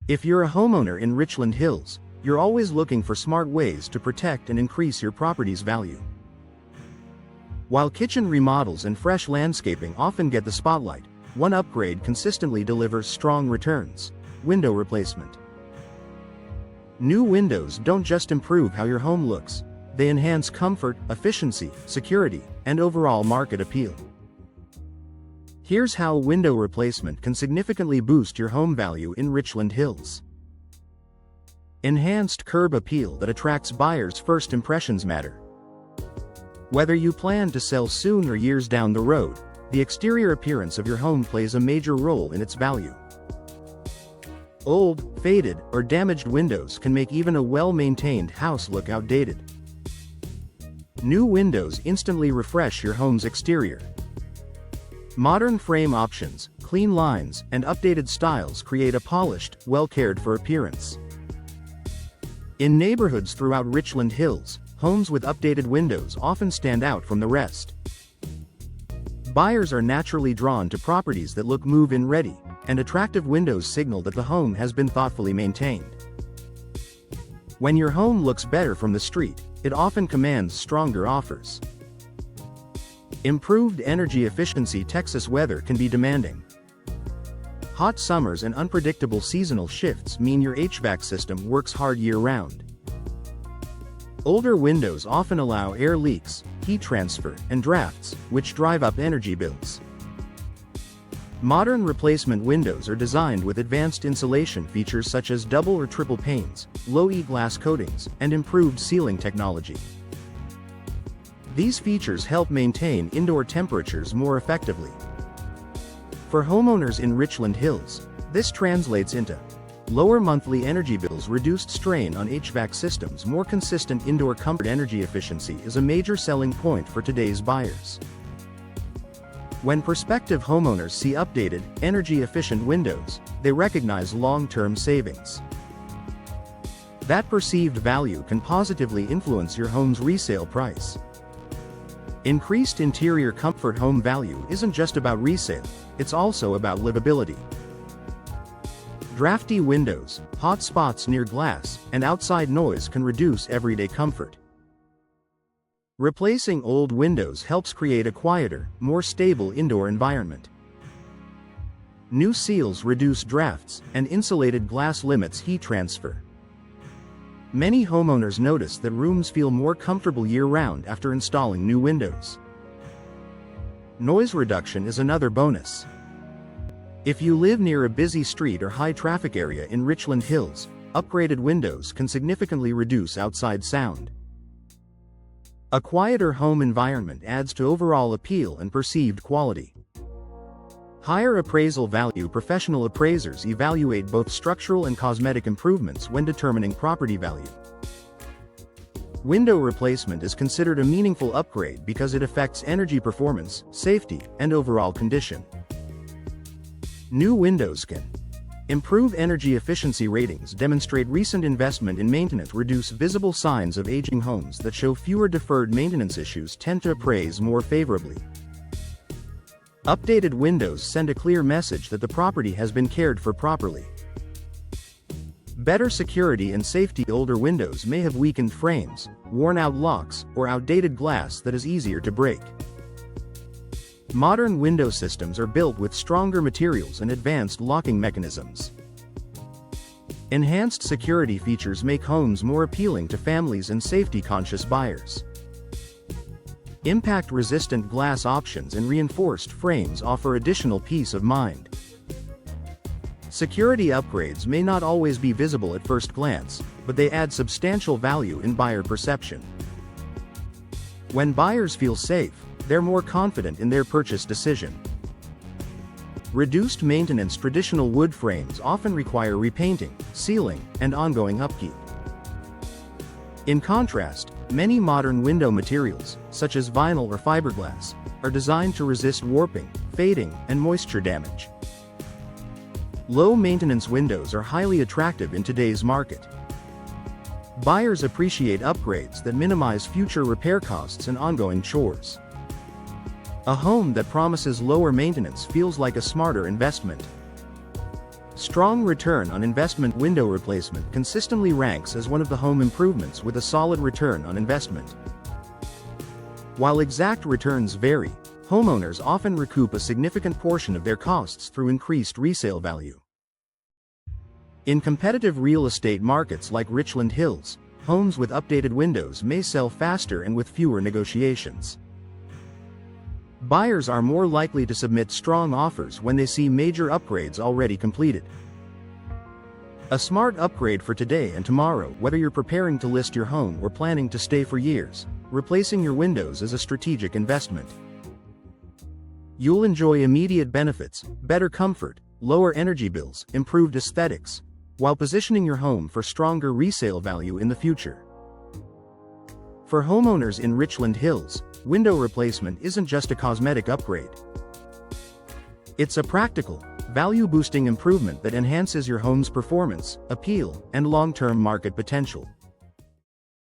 If you're a homeowner in Richland Hills, you're always looking for smart ways to protect and increase your property's value. While kitchen remodels and fresh landscaping often get the spotlight, one upgrade consistently delivers strong returns: window replacement. New windows don't just improve how your home looks, they enhance comfort, efficiency, security, and overall market appeal. Here's how window replacement can significantly boost your home value in Richland Hills. Enhanced curb appeal that attracts buyers. First impressions matter. Whether you plan to sell soon or years down the road, the exterior appearance of your home plays a major role in its value. Old, faded, or damaged windows can make even a well-maintained house look outdated. New windows instantly refresh your home's exterior. Modern frame options, clean lines, and updated styles create a polished, well-cared-for appearance. In neighborhoods throughout Richland Hills, homes with updated windows often stand out from the rest. Buyers are naturally drawn to properties that look move-in ready, and attractive windows signal that the home has been thoughtfully maintained. When your home looks better from the street, it often commands stronger offers. Improved energy efficiency. Texas weather can be demanding. Hot summers and unpredictable seasonal shifts mean your HVAC system works hard year-round. Older windows often allow air leaks, heat transfer, and drafts, which drive up energy bills. Modern replacement windows are designed with advanced insulation features such as double or triple panes, low E-glass coatings, and improved sealing technology. These features help maintain indoor temperatures more effectively. For homeowners in Richland Hills, this translates into lower monthly energy bills, reduced strain on HVAC systems. More consistent indoor comfort. Energy efficiency is a major selling point for today's buyers. When prospective homeowners see updated, energy-efficient windows, they recognize long-term savings. That perceived value can positively influence your home's resale price. Increased interior comfort. Home value isn't just about resale, it's also about livability. Drafty windows, hot spots near glass, and outside noise can reduce everyday comfort. Replacing old windows helps create a quieter, more stable indoor environment. New seals reduce drafts, and insulated glass limits heat transfer. Many homeowners notice that rooms feel more comfortable year-round after installing new windows. Noise reduction is another bonus. If you live near a busy street or high-traffic area in Richland Hills, upgraded windows can significantly reduce outside sound. A quieter home environment adds to overall appeal and perceived quality. Higher appraisal value. Professional appraisers evaluate both structural and cosmetic improvements when determining property value. Window replacement is considered a meaningful upgrade because it affects energy performance, safety, and overall condition. New windows can improve energy efficiency. Ratings demonstrate recent investment in maintenance reduce visible signs of aging. Homes that show fewer deferred maintenance issues tend to appraise more favorably. Updated windows send a clear message that the property has been cared for properly. Better security and safety. Older windows may have weakened frames, worn-out locks, or outdated glass that is easier to break. Modern window systems are built with stronger materials and advanced locking mechanisms. Enhanced security features make homes more appealing to families and safety-conscious buyers. Impact-resistant glass options and reinforced frames offer additional peace of mind. Security upgrades may not always be visible at first glance, but they add substantial value in buyer perception. When buyers feel safe, they're more confident in their purchase decision. Reduced maintenance. Traditional wood frames often require repainting, sealing, and ongoing upkeep. In contrast, many modern window materials, such as vinyl or fiberglass, are designed to resist warping, fading, and moisture damage. Low-maintenance windows are highly attractive in today's market. Buyers appreciate upgrades that minimize future repair costs and ongoing chores. A home that promises lower maintenance feels like a smarter investment. Strong return on investment. Window replacement consistently ranks as one of the home improvements with a solid return on investment. While exact returns vary, homeowners often recoup a significant portion of their costs through increased resale value. In competitive real estate markets like Richland Hills, homes with updated windows may sell faster and with fewer negotiations. Buyers are more likely to submit strong offers when they see major upgrades already completed. A smart upgrade for today and tomorrow. Whether you're preparing to list your home or planning to stay for years, replacing your windows is a strategic investment. You'll enjoy immediate benefits, better comfort, lower energy bills, improved aesthetics, while positioning your home for stronger resale value in the future. For homeowners in Richland Hills, window replacement isn't just a cosmetic upgrade. It's a practical, value-boosting improvement that enhances your home's performance, appeal, and long-term market potential.